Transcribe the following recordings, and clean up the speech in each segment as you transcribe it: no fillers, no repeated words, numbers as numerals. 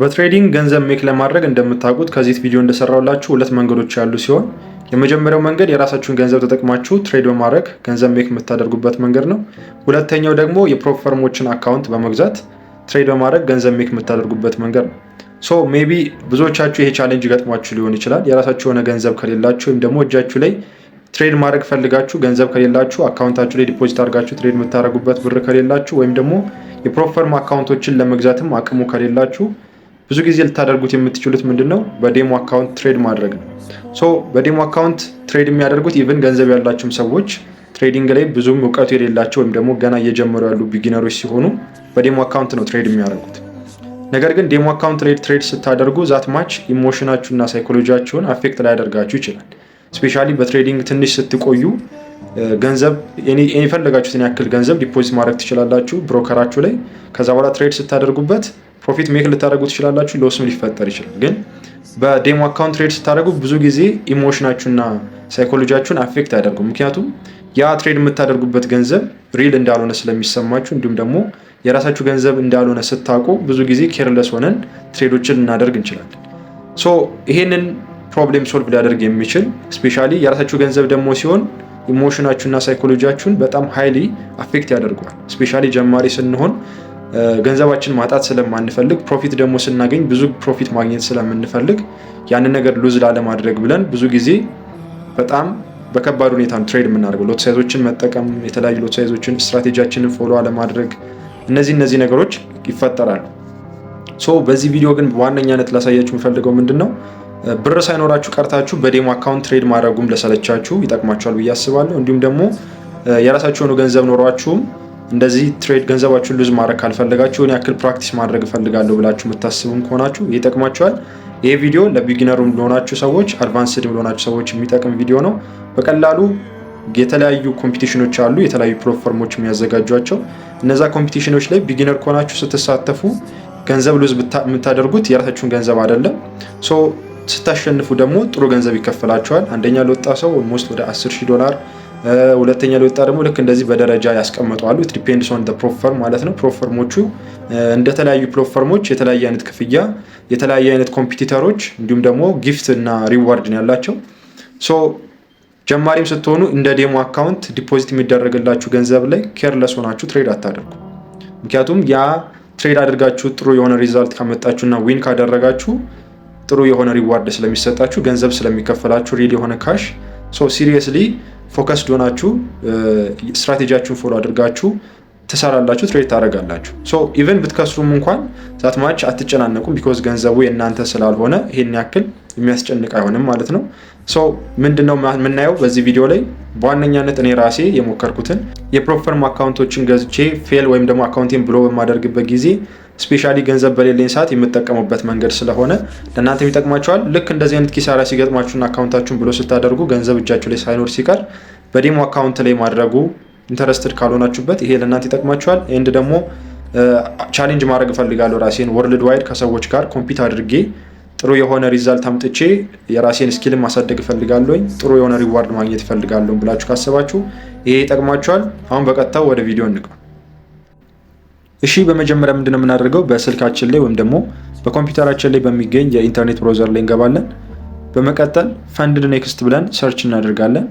በትሬዲንግ ገንዘብ ሜክ ለማድረግ እንደምታውቁት ከዚህ ቪዲዮ እንደሰራውላችሁ ሁለት መንገዶች ያሉ ሲሆን የመጀመሪያው መንገድ የራሳችሁን ገንዘብ ተጠቅማችሁ ትሬድ በማድረግ ገንዘብ ሜክ የምታደርጉበት መንገድ ነው። ሁለተኛው ደግሞ የፕሮፕ ፈርሞችን አካውንት በመግዛት ትሬድ በማድረግ ገንዘብ ሜክ የምታደርጉበት መንገድ ነው። ሶ ሜቢ ብዙዎቻችሁ ይሄ ቻሌንጅ ገጥሟችሁ ሊሆን ይችላል። የራሳችሁ የሆነ ገንዘብ ከሌላችሁ ወይም ደግሞ እጃችሁ ላይ ትሬድ ማድረግ ፈልጋችሁ ገንዘብ ከሌላችሁ አካውንታችሁ ላይ ዲፖዚት አድርጋችሁ ትሬድ የምታደርጉበት ብር ከሌላችሁ ወይም ደግሞ የፕሮፕ ፈርም አካውንቶችን ለመግዛትም አቅሙ ከሌላችሁ ብዙ ጊዜ ልታደርጉት የምትችሉት ምንድነው በዴሞ አካውንት ትሬድ ማድረግ ነው። ሶ በዴሞ አካውንት ትሬድ የሚያደርጉት ኢቭን ገንዘብ ያላቸውም ሰዎች ትሬዲንግ ላይ ብዙም እውቀቱ የሌላቸው ወይም ደግሞ ገና እየጀመሩ ያሉ ቢጊነሮች ሲሆኑ በዴሞ አካውንት ነው ትሬድ የሚያደርጉት። ነገር ግን ዴሞ አካውንት ላይ ትሬድ ስታደርጉ ዛት ማች ኢሞሽናችሁና ሳይኮሎጂያችሁን አፌክት ላያደርጋችሁ ይችላል። ስፔሻሊ በትሬዲንግ ትንሽ ስትቆዩ ገንዘብ የፈለጋችሁትን ያክል ገንዘብ ዲፖዚት ማድረግ ትችላላችሁ ብሮከራችሁ ላይ። ከዛ በኋላ ትሬድ ስታደርጉበት ፕሮፊት ሜክ ልታደርጉ ትችላላችሁ፣ ሎስም ሊፈጠር ይችላል። ግን በዴሞ አካውንት ትሬድ ስታደርጉ ብዙ ጊዜ ኢሞሽናችሁና ሳይኮሎጂያችሁን አፌክት አያደርጉም። ምክንያቱም ያ ትሬድ የምታደርጉበት ገንዘብ ሪል እንዳልሆነ ስለሚሰማችሁ እንዲሁም ደግሞ የራሳችሁ ገንዘብ እንዳልሆነ ስታውቁ ብዙ ጊዜ ኬርለስ ሆነን ትሬዶችን ልናደርግ እንችላለን። ሶ ይሄንን ፕሮብሌም ሶልቭ ሊያደርግ የሚችል ስፔሻሊ የራሳችሁ ገንዘብ ደግሞ ሲሆን ኢሞሽናችሁና ሳይኮሎጂያችሁን በጣም ሃይሊ አፌክት ያደርገዋል። ስፔሻሊ ጀማሪ ስንሆን ገንዘባችን ማጣት ስለማንፈልግ ፕሮፊት ደግሞ ስናገኝ ብዙ ፕሮፊት ማግኘት ስለምንፈልግ ያንን ነገር ሉዝ ላለማድረግ ብለን ብዙ ጊዜ በጣም በከባድ ሁኔታ ትሬድ የምናደርገው ሎት ሳይዞችን መጠቀም፣ የተለያዩ ሎት ሳይዞችን ስትራቴጂያችንን ፎሎ አለማድረግ፣ እነዚህ ነገሮች ይፈጠራሉ። ሶ በዚህ ቪዲዮ ግን በዋነኛነት ላሳያችሁ የምፈልገው ምንድነው ብር ሳይኖራችሁ ቀርታችሁ በዴሞ አካውንት ትሬድ ማድረጉም ለሰለቻችሁ ይጠቅማችኋል ብዬ አስባለሁ። እንዲሁም ደግሞ የራሳችሁ የሆነ ገንዘብ ኖሯችሁም እንደዚህ ትሬድ ገንዘባችሁን ሉዝ ማድረግ ካልፈለጋችሁ ያክል ፕራክቲስ ማድረግ እፈልጋለሁ ብላችሁ የምታስቡም ከሆናችሁ ይጠቅማችኋል። ይሄ ቪዲዮ ለቢጊነሩም ለሆናችሁ ሰዎች አድቫንስድ ለሆናችሁ ሰዎች የሚጠቅም ቪዲዮ ነው። በቀላሉ የተለያዩ ኮምፒቲሽኖች አሉ፣ የተለያዩ ፕሮፕ ፈርሞች የሚያዘጋጇቸው። እነዛ ኮምፒቲሽኖች ላይ ቢጊነር ከሆናችሁ ስትሳተፉ ገንዘብ ሉዝ የምታደርጉት የራሳችሁን ገንዘብ አይደለም። ሶ ስታሸንፉ ደግሞ ጥሩ ገንዘብ ይከፈላችኋል። አንደኛ ለወጣ ሰው ኦልሞስት ወደ $10,000፣ ሁለተኛ ለወጣ ደግሞ ልክ እንደዚህ በደረጃ ያስቀምጠዋሉ። ኢት ዲፔንድስ ኦን ዘ ፕሮፕ ፈርም ማለት ነው። ፕሮፕ ፈርሞቹ እንደተለያዩ ፕሮፕ ፈርሞች የተለያየ አይነት ክፍያ፣ የተለያየ አይነት ኮምፒቲተሮች እንዲሁም ደግሞ ጊፍት እና ሪዋርድ ነው ያላቸው። ሶ ጀማሪም ስትሆኑ እንደ ዴሞ አካውንት ዲፖዚት የሚደረግላችሁ ገንዘብ ላይ ኬርለስ ሆናችሁ ትሬድ አታደርጉ። ምክንያቱም ያ ትሬድ አድርጋችሁ ጥሩ የሆነ ሪዛልት ካመጣችሁና ዊን ካደረጋችሁ ጥሩ የሆነ ሪዋርድ ስለሚሰጣችሁ ገንዘብ ስለሚከፈላችሁ ሪል የሆነ ካሽ። ሶ ሲሪየስሊ ፎከስድ ሆናችሁ ስትራቴጂያችሁን ፎሎ አድርጋችሁ ትሰራላችሁ፣ ትሬድ ታደርጋላችሁ። ሶ ኢቨን ብትከስሩም እንኳን ዛት ማች አትጨናነቁም፣ ቢኮዝ ገንዘቡ የእናንተ ስላልሆነ ይሄን ያክል የሚያስጨንቅ አይሆንም ማለት ነው። ሶ ምንድነው የምናየው በዚህ ቪዲዮ ላይ በዋነኛነት እኔ ራሴ የሞከርኩትን የፕሮፕ ፈርም አካውንቶችን ገዝቼ ፌል ወይም ደግሞ አካውንቴን ብሎ በማደርግበት ጊዜ ስፔሻሊ ገንዘብ በሌለኝ ሰዓት የምጠቀሙበት መንገድ ስለሆነ ለእናንተም ይጠቅማችኋል። ልክ እንደዚህ አይነት ኪሳራ ሲገጥማችሁና አካውንታችሁን ብሎ ስታደርጉ ገንዘብ እጃችሁ ላይ ሳይኖር ሲቀር በዴሞ አካውንት ላይ ማድረጉ ኢንተረስትድ ካልሆናችሁበት ይሄ ለእናንተ ይጠቅማችኋል። ኤንድ ደግሞ ቻሌንጅ ማድረግ እፈልጋለሁ ራሴን ወርልድ ዋይድ ከሰዎች ጋር ኮምፒት አድርጌ ጥሩ የሆነ ሪዛልት አምጥቼ የራሴን ስኪል ማሳደግ እፈልጋለሁ፣ ጥሩ የሆነ ሪዋርድ ማግኘት እፈልጋለሁ ብላችሁ ካሰባችሁ ይሄ ይጠቅማችኋል። አሁን በቀጥታው ወደ ቪዲዮ እንግባ። እሺ በመጀመሪያ ምንድነው የምናደርገው በስልካችን ላይ ወይም ደግሞ በኮምፒውተራችን ላይ በሚገኝ የኢንተርኔት ብራውዘር ላይ እንገባለን። በመቀጠል ፈንድ ኔክስት ብለን ሰርች እናደርጋለን።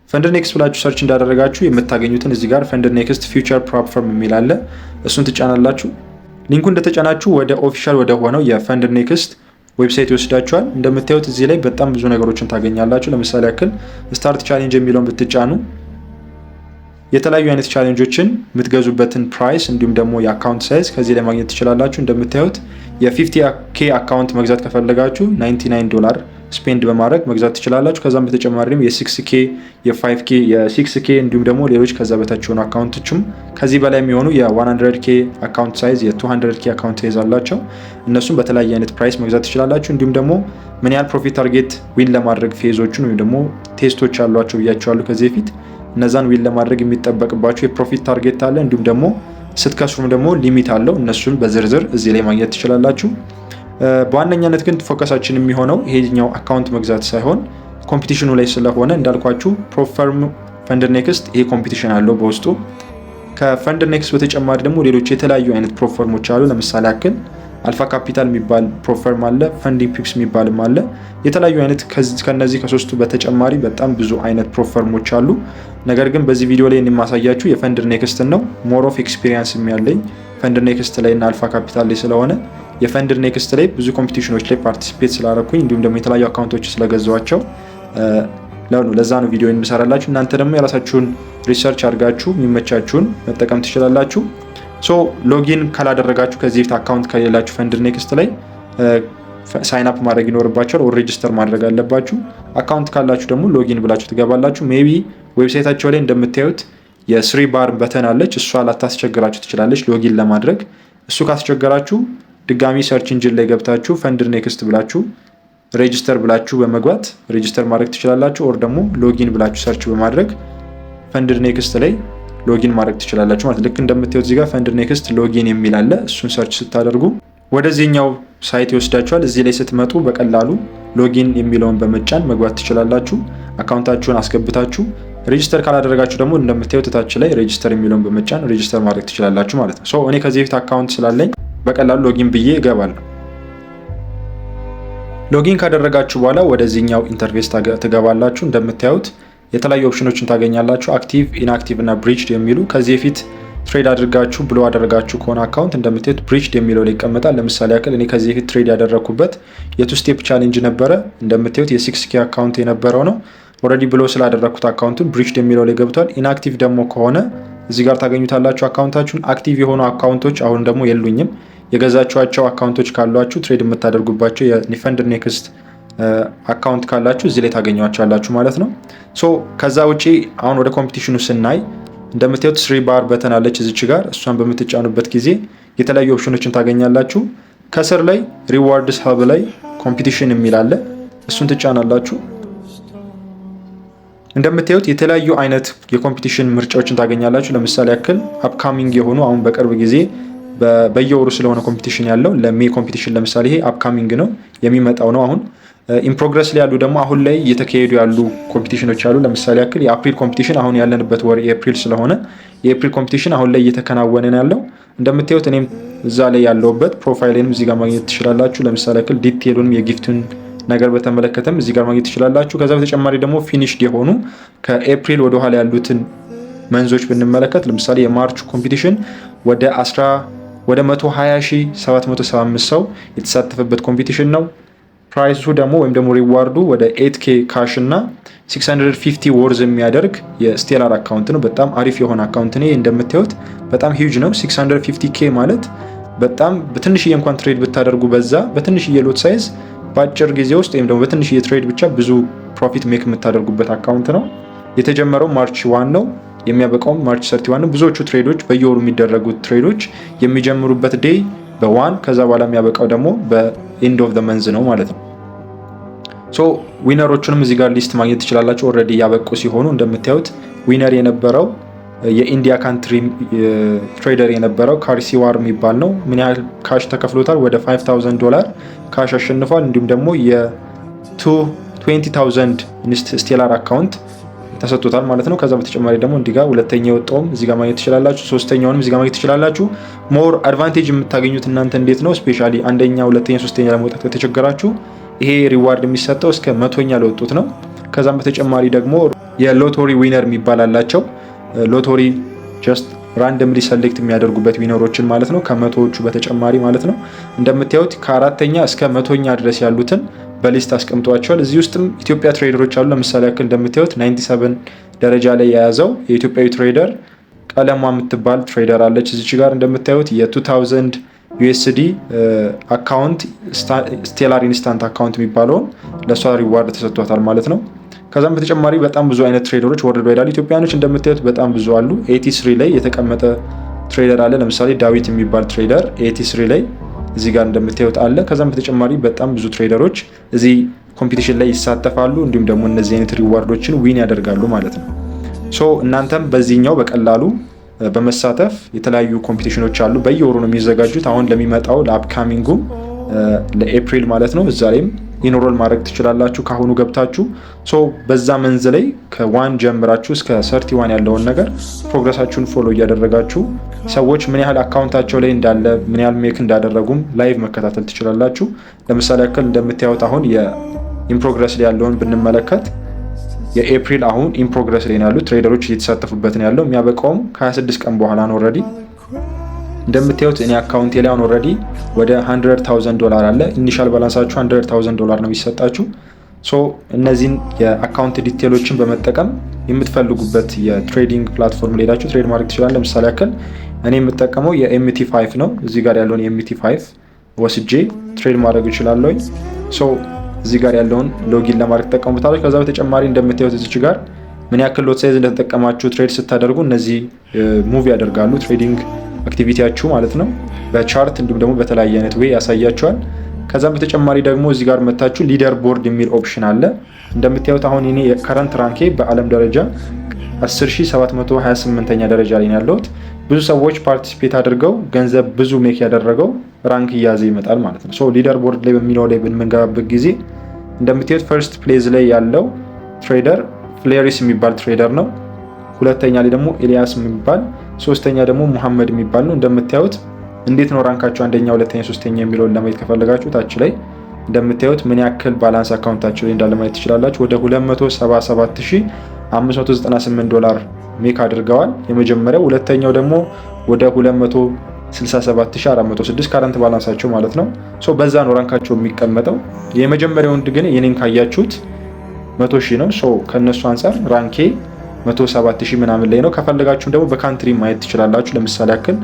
ፈንድ ኔክስት ብላችሁ ሰርች እንዳደረጋችሁ የምታገኙትን እዚህ ጋር ፈንድ ኔክስት ፊውቸር ፕሮፕ ፈርም የሚል አለ። እሱን ትጫናላችሁ። ሊንኩ እንደተጫናችሁ ወደ ኦፊሻል ወደ ሆነው የፈንድ ኔክስት ዌብሳይት ይወስዳችኋል። እንደምታዩት እዚህ ላይ በጣም ብዙ ነገሮችን ታገኛላችሁ። ለምሳሌ ያክል ስታርት ቻሌንጅ የሚለውን ብትጫኑ የተለያዩ አይነት ቻሌንጆችን የምትገዙበትን ፕራይስ እንዲሁም ደግሞ የአካውንት ሳይዝ ከዚህ ላይ ማግኘት ትችላላችሁ። እንደምታዩት የ50K አካውንት መግዛት ከፈለጋችሁ $99 ስፔንድ በማድረግ መግዛት ትችላላችሁ። ከዛም በተጨማሪ ደግሞ የ6K፣ የ5K፣ የ6K እንዲሁም ደግሞ ሌሎች ከዛ በታች የሆኑ አካውንቶችም ከዚህ በላይ የሚሆኑ የ100K አካውንት ሳይዝ፣ የ200K አካውንት ሳይዝ አላቸው። እነሱም በተለያየ አይነት ፕራይስ መግዛት ትችላላችሁ። እንዲሁም ደግሞ ምን ያህል ፕሮፊት ታርጌት ዊን ለማድረግ ፌዞችን ወይም ደግሞ ቴስቶች አሏቸው ብያቸዋለሁ ከዚህ በፊት። እነዛን ዊን ለማድረግ የሚጠበቅባቸው የፕሮፊት ታርጌት አለ፣ እንዲሁም ደግሞ ስትከስሩም ደግሞ ሊሚት አለው። እነሱን በዝርዝር እዚህ ላይ ማግኘት ትችላላችሁ። በዋነኛነት ግን ፎከሳችን የሚሆነው ይሄኛው አካውንት መግዛት ሳይሆን ኮምፒቲሽኑ ላይ ስለሆነ እንዳልኳችሁ ፕሮፕ ፈርም ፈንድ ኔክስት ይሄ ኮምፒቲሽን አለው በውስጡ። ከፈንድ ኔክስት በተጨማሪ ደግሞ ሌሎች የተለያዩ አይነት ፕሮፕ ፈርሞች አሉ። ለምሳሌ ያክል አልፋ ካፒታል የሚባል ፕሮፈርም አለ፣ ፈንዲንግ ፒፕስ የሚባልም አለ። የተለያዩ አይነት ከነዚህ ከሶስቱ በተጨማሪ በጣም ብዙ አይነት ፕሮፈርሞች አሉ። ነገር ግን በዚህ ቪዲዮ ላይ የማሳያችሁ የፈንድር ኔክስትን ነው። ሞር ኦፍ ኤክስፒሪየንስ ያለኝ ፈንድር ኔክስት ላይ እና አልፋ ካፒታል ላይ ስለሆነ የፈንድር ኔክስት ላይ ብዙ ኮምፒቲሽኖች ላይ ፓርቲሲፔት ስላደረኩኝ እንዲሁም ደግሞ የተለያዩ አካውንቶች ስለገዛዋቸው ለዛ ነው ቪዲዮ የምሰራላችሁ። እናንተ ደግሞ የራሳችሁን ሪሰርች አድርጋችሁ የሚመቻችሁን መጠቀም ትችላላችሁ። ሶ ሎጊን ካላደረጋችሁ ከዚህ በፊት አካውንት ከሌላችሁ ፈንድር ኔክስት ላይ ሳይን አፕ ማድረግ ይኖርባችኋል፣ ኦር ሬጂስተር ማድረግ አለባችሁ። አካውንት ካላችሁ ደግሞ ሎጊን ብላችሁ ትገባላችሁ። ሜቢ ዌብሳይታቸው ላይ እንደምታዩት የስሪ ባር በተን አለች። እሷ ላታስቸግራችሁ ትችላለች ሎጊን ለማድረግ። እሱ ካስቸገራችሁ ድጋሚ ሰርች ኢንጂን ላይ ገብታችሁ ፈንድር ኔክስት ብላችሁ ሬጂስተር ብላችሁ በመግባት ሬጂስተር ማድረግ ትችላላችሁ። ኦር ደግሞ ሎጊን ብላችሁ ሰርች በማድረግ ፈንድር ኔክስት ላይ ሎጊን ማድረግ ትችላላችሁ ማለት። ልክ እንደምታዩት እዚህ ጋር ፈንድር ኔክስት ሎጊን የሚል አለ። እሱን ሰርች ስታደርጉ ወደዚህኛው ሳይት ይወስዳችኋል። እዚህ ላይ ስትመጡ በቀላሉ ሎጊን የሚለውን በመጫን መግባት ትችላላችሁ። አካውንታችሁን አስገብታችሁ ሬጂስተር ካላደረጋችሁ ደግሞ እንደምታዩት ታች ላይ ሬጂስተር የሚለውን በመጫን ሬጂስተር ማድረግ ትችላላችሁ ማለት ነው። ሶ እኔ ከዚህ በፊት አካውንት ስላለኝ በቀላሉ ሎጊን ብዬ እገባለሁ። ሎጊን ካደረጋችሁ በኋላ ወደዚህኛው ኢንተርፌስ ትገባላችሁ። እንደምታዩት የተለያዩ ኦፕሽኖችን ታገኛላችሁ። አክቲቭ፣ ኢንአክቲቭ እና ብሪችድ የሚሉ ከዚህ በፊት ትሬድ አድርጋችሁ ብሎ አደረጋችሁ ከሆነ አካውንት እንደምታዩት ብሪችድ የሚለው ላይ ይቀመጣል። ለምሳሌ ያክል እኔ ከዚህ በፊት ትሬድ ያደረኩበት የቱ ስቴፕ ቻሌንጅ ነበረ። እንደምታዩት የ6K አካውንት የነበረው ነው። ኦልሬዲ ብሎ ስላደረኩት አካውንቱን ብሪችድ የሚለው ላይ ገብቷል። ኢንአክቲቭ ደግሞ ከሆነ እዚህ ጋር ታገኙታላችሁ አካውንታችሁን። አክቲቭ የሆኑ አካውንቶች አሁን ደግሞ የሉኝም። የገዛችኋቸው አካውንቶች ካሏችሁ ትሬድ የምታደርጉባቸው የፈንድር ኔክስት አካውንት ካላችሁ እዚህ ላይ ታገኟቸዋላችሁ ማለት ነው። ሶ ከዛ ውጪ አሁን ወደ ኮምፒቲሽኑ ስናይ እንደምታዩት ስሪ ባር በተን አለች እዚች ጋር። እሷን በምትጫኑበት ጊዜ የተለያዩ ኦፕሽኖችን ታገኛላችሁ። ከስር ላይ ሪዋርድስ ሀብ ላይ ኮምፒቲሽን የሚል አለ። እሱን ትጫናላችሁ። እንደምታዩት የተለያዩ አይነት የኮምፒቲሽን ምርጫዎችን ታገኛላችሁ። ለምሳሌ ያክል አፕካሚንግ የሆኑ አሁን በቅርብ ጊዜ በየወሩ ስለሆነ ኮምፒቲሽን ያለው ለሜይ ኮምፒቲሽን ለምሳሌ ይሄ አፕካሚንግ ነው የሚመጣው ነው። አሁን ኢንፕሮግረስ ላይ ያሉ ደግሞ አሁን ላይ እየተካሄዱ ያሉ ኮምፒቲሽኖች አሉ። ለምሳሌ ያክል የአፕሪል ኮምፒቲሽን አሁን ያለንበት ወር የኤፕሪል ስለሆነ የኤፕሪል ኮምፒቲሽን አሁን ላይ እየተከናወነ ያለው እንደምታዩት እኔም እዛ ላይ ያለውበት ፕሮፋይሌንም እዚህ ጋር ማግኘት ትችላላችሁ። ለምሳሌ ያክል ዲቴሉንም የጊፍቱን ነገር በተመለከተም እዚህ ጋር ማግኘት ትችላላችሁ። ከዛ በተጨማሪ ደግሞ ፊኒሽድ የሆኑ ከኤፕሪል ወደ ኋላ ያሉትን መንዞች ብንመለከት ለምሳሌ የማርች ኮምፒቲሽን ወደ 120,775 ሰው የተሳተፈበት ኮምፒቲሽን ነው። ፕራይሱ ደግሞ ወይም ደግሞ ሪዋርዱ ወደ 8K ካሽ እና 650 ወርዝ የሚያደርግ የስቴላር አካውንት ነው። በጣም አሪፍ የሆነ አካውንት ነው። እንደምታዩት በጣም ሂውጅ ነው። 650K ማለት በጣም በትንሽዬ እንኳን ትሬድ ብታደርጉ በዛ በትንሽዬ ሎት ሳይዝ በአጭር ጊዜ ውስጥ ወይም ደግሞ በትንሽዬ ትሬድ ብቻ ብዙ ፕሮፊት ሜክ የምታደርጉበት አካውንት ነው። የተጀመረው ማርች 1 ነው። የሚያበቃውም ማርች 31 ነው። ብዙዎቹ ትሬዶች በየወሩ የሚደረጉት ትሬዶች የሚጀምሩበት ዴይ በ1 ከዛ በኋላ የሚያበቃው ደግሞ በኤንድ ኦፍ ዘ መንዝ ነው ማለት ነው። ሶ ዊነሮቹንም እዚህ ጋር ሊስት ማግኘት ትችላላችሁ። ኦልሬዲ ያበቁ ሲሆኑ እንደምታዩት ዊነር የነበረው የኢንዲያ ካንትሪ ትሬደር የነበረው ካርሲዋር የሚባል ነው። ምን ያህል ካሽ ተከፍሎታል? ወደ $5,000 ካሽ አሸንፏል። እንዲሁም ደግሞ የ20,000 ስቴላር አካውንት ተሰጥቶታል ማለት ነው። ከዛ በተጨማሪ ደግሞ እንዲጋ ሁለተኛ የወጣውም እዚህ ጋር ማግኘት ትችላላችሁ። ሶስተኛውንም እዚህ ጋር ማግኘት ትችላላችሁ። ሞር አድቫንቴጅ የምታገኙት እናንተ እንዴት ነው? ስፔሻሊ አንደኛ፣ ሁለተኛ፣ ሶስተኛ ለመውጣት ከተቸገራችሁ ይሄ ሪዋርድ የሚሰጠው እስከ 100ኛ ለወጡት ነው። ከዛም በተጨማሪ ደግሞ የሎቶሪ ዊነር የሚባል አላቸው። ሎቶሪ ጀስት ራንደምሊ ሰሌክት የሚያደርጉበት ዊነሮችን ማለት ነው፣ ከመቶዎቹ በተጨማሪ ማለት ነው። እንደምታዩት ከ4ኛ እስከ 100ኛ ድረስ ያሉትን በሊስት አስቀምጧቸዋል። እዚህ ውስጥም ኢትዮጵያ ትሬደሮች አሉ። ለምሳሌ ያክል እንደምታዩት 97 ደረጃ ላይ የያዘው የኢትዮጵያዊ ትሬደር ቀለሟ የምትባል ትሬደር አለች። እዚች ጋር እንደምታዩት የ2000 USD አካውንት ስቴላር ኢንስታንት አካውንት የሚባለውን ለእሷ ሪዋርድ ተሰጥቷታል ማለት ነው። ከዛም በተጨማሪ በጣም ብዙ አይነት ትሬደሮች ወርልድ ዋይድ አሉ። ኢትዮጵያኖች እንደምታዩት በጣም ብዙ አሉ። 83 ላይ የተቀመጠ ትሬደር አለ። ለምሳሌ ዳዊት የሚባል ትሬደር 83 ላይ እዚህ ጋር እንደምታዩት አለ። ከዛም በተጨማሪ በጣም ብዙ ትሬደሮች እዚህ ኮምፒቲሽን ላይ ይሳተፋሉ። እንዲሁም ደግሞ እነዚህ አይነት ሪዋርዶችን ዊን ያደርጋሉ ማለት ነው። ሶ እናንተም በዚህኛው በቀላሉ በመሳተፍ የተለያዩ ኮምፒቲሽኖች አሉ። በየወሩ ነው የሚዘጋጁት። አሁን ለሚመጣው ለአፕካሚንጉም ለኤፕሪል ማለት ነው እዛ ላይም ኢንሮል ማድረግ ትችላላችሁ ካሁኑ ገብታችሁ። በዛ መንዝ ላይ ከ1 ጀምራችሁ እስከ 31 ያለውን ነገር ፕሮግረሳችሁን ፎሎ እያደረጋችሁ ሰዎች ምን ያህል አካውንታቸው ላይ እንዳለ ምን ያህል ሜክ እንዳደረጉም ላይቭ መከታተል ትችላላችሁ። ለምሳሌ ያክል እንደምታዩት አሁን የኢንፕሮግረስ ላይ ያለውን ብንመለከት የኤፕሪል አሁን ኢንፕሮግረስ ላይ ያሉት ትሬደሮች እየተሳተፉበት ነው ያለው። የሚያበቃውም ከ26 ቀን በኋላ ነው። ኦልሬዲ እንደምታዩት እኔ አካውንቴ ላይ አሁን ኦልሬዲ ወደ $100,000 አለ። ኢኒሻል ባላንሳችሁ $100,000 ነው የሚሰጣችሁ። እነዚህን የአካውንት ዲቴሎችን በመጠቀም የምትፈልጉበት የትሬዲንግ ፕላትፎርም ላይ ሄዳችሁ ትሬድ ማድረግ ትችላላችሁ። ለምሳሌ ያክል እኔ የምጠቀመው የMT5 ነው። እዚህ ጋር ያለውን የMT5 ወስጄ ትሬድ ማድረግ እችላለሁ። እዚህ ጋር ያለውን ሎጊን ለማድረግ ተጠቀሙታላችሁ። ከዛ በተጨማሪ እንደምታዩት እዚች ጋር ምን ያክል ሎት ሳይዝ እንደተጠቀማችሁ ትሬድ ስታደርጉ እነዚህ ሙቭ ያደርጋሉ፣ ትሬዲንግ አክቲቪቲያችሁ ማለት ነው። በቻርት እንዲሁም ደግሞ በተለያየ አይነት ዌይ ያሳያችኋል። ከዛም በተጨማሪ ደግሞ እዚህ ጋር መታችሁ ሊደር ቦርድ የሚል ኦፕሽን አለ። እንደምታዩት አሁን እኔ የከረንት ራንኬ በአለም ደረጃ 10728ኛ ደረጃ ላይ ያለሁት። ብዙ ሰዎች ፓርቲሲፔት አድርገው ገንዘብ ብዙ ሜክ ያደረገው ራንክ እያዘ ይመጣል ማለት ነው። ሊደር ቦርድ ላይ በሚለው ላይ በምንገባበት ጊዜ እንደምታዩት ፈርስት ፕሌዝ ላይ ያለው ትሬደር ፍሌሪስ የሚባል ትሬደር ነው። ሁለተኛ ላይ ደግሞ ኤልያስ የሚባል፣ ሶስተኛ ደግሞ ሙሐመድ የሚባል ነው። እንደምታዩት እንዴት ነው ራንካቸው አንደኛ፣ ሁለተኛ፣ ሶስተኛ የሚለውን ለማየት ከፈለጋችሁ ታች ላይ እንደምታዩት ምን ያክል ባላንስ አካውንታቸው ላይ እንዳለ ማየት ትችላላችሁ። ወደ $277,598 ሜክ አድርገዋል የመጀመሪያው። ሁለተኛው ደግሞ ወደ 267,406 ካረንት ባላንሳቸው ማለት ነው። በዛ ነው ራንካቸው የሚቀመጠው። የመጀመሪያውን ግን የኔን ካያችሁት 100,000 ነው። ከነሱ አንጻር ራንኬ 107,000 ምናምን ላይ ነው። ከፈለጋችሁም ደግሞ በካንትሪ ማየት ትችላላችሁ። ለምሳሌ ያክል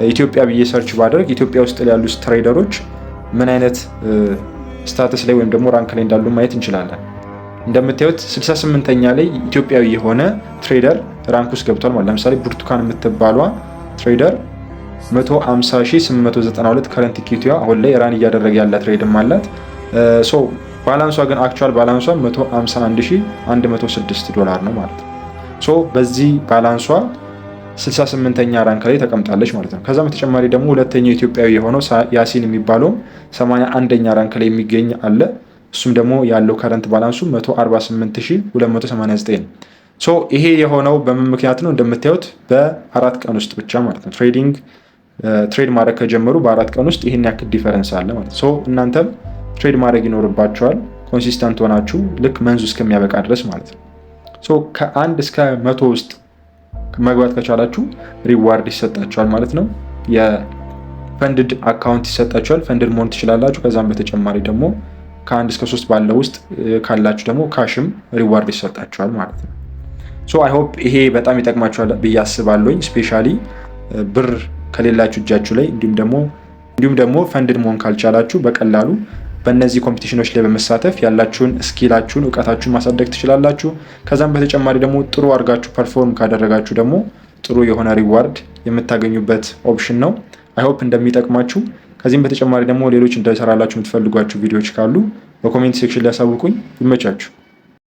ኢትዮጵያ ብዬ ሰርች ባደርግ ኢትዮጵያ ውስጥ ላይ ያሉ ትሬደሮች ምን አይነት ስታተስ ላይ ወይም ደግሞ ራንክ ላይ እንዳሉ ማየት እንችላለን። እንደምታዩት 68ኛ ላይ ኢትዮጵያዊ የሆነ ትሬደር ራንክ ውስጥ ገብቷል ማለት። ለምሳሌ ብርቱካን የምትባሏ ትሬደር 150,892 ከረንት ኢኩዊቲዋ አሁን ላይ ራን እያደረገ ያለ ትሬድም አላት። ባላንሷ ግን አክቹዋል ባላንሷ $151,106 ነው ማለት ነው። በዚህ ባላንሷ 68ኛ ራንክ ላይ ተቀምጣለች ማለት ነው። ከዛ በተጨማሪ ደግሞ ሁለተኛው ኢትዮጵያዊ የሆነው ያሲን የሚባለው 81ኛ ራንክ ላይ የሚገኝ አለ። እሱም ደግሞ ያለው ከረንት ባላንሱ 148,289 ነው። ይሄ የሆነው በምን ምክንያት ነው? እንደምታዩት በ4 ቀን ውስጥ ብቻ ማለት ነው። ትሬድ ማድረግ ከጀመሩ በ4 ቀን ውስጥ ይህን ያክል ዲፈረንስ አለ ማለት ነው። እናንተም ትሬድ ማድረግ ይኖርባቸዋል ኮንሲስተንት ሆናችሁ ልክ መንዙ እስከሚያበቃ ድረስ ማለት ነው። ከ1 እስከ 100 ውስጥ መግባት ከቻላችሁ ሪዋርድ ይሰጣችኋል ማለት ነው። የፈንድድ አካውንት ይሰጣችኋል፣ ፈንድድ መሆን ትችላላችሁ። ከዛም በተጨማሪ ደግሞ ከ1 እስከ 3 ባለው ውስጥ ካላችሁ ደግሞ ካሽም ሪዋርድ ይሰጣችኋል ማለት ነው። አይ ሆፕ ይሄ በጣም ይጠቅማችኋል ብዬ አስባለሁኝ። ስፔሻሊ ብር ከሌላችሁ እጃችሁ ላይ እንዲሁም ደግሞ ፈንድድ መሆን ካልቻላችሁ በቀላሉ በእነዚህ ኮምፒቲሽኖች ላይ በመሳተፍ ያላችሁን ስኪላችሁን እውቀታችሁን ማሳደግ ትችላላችሁ። ከዛም በተጨማሪ ደግሞ ጥሩ አድርጋችሁ ፐርፎርም ካደረጋችሁ ደግሞ ጥሩ የሆነ ሪዋርድ የምታገኙበት ኦፕሽን ነው። አይ ሆፕ እንደሚጠቅማችሁ። ከዚህም በተጨማሪ ደግሞ ሌሎች እንደሰራላችሁ የምትፈልጓቸው ቪዲዮዎች ካሉ በኮሜንት ሴክሽን ላይ ያሳውቁኝ። ይመቻችሁ።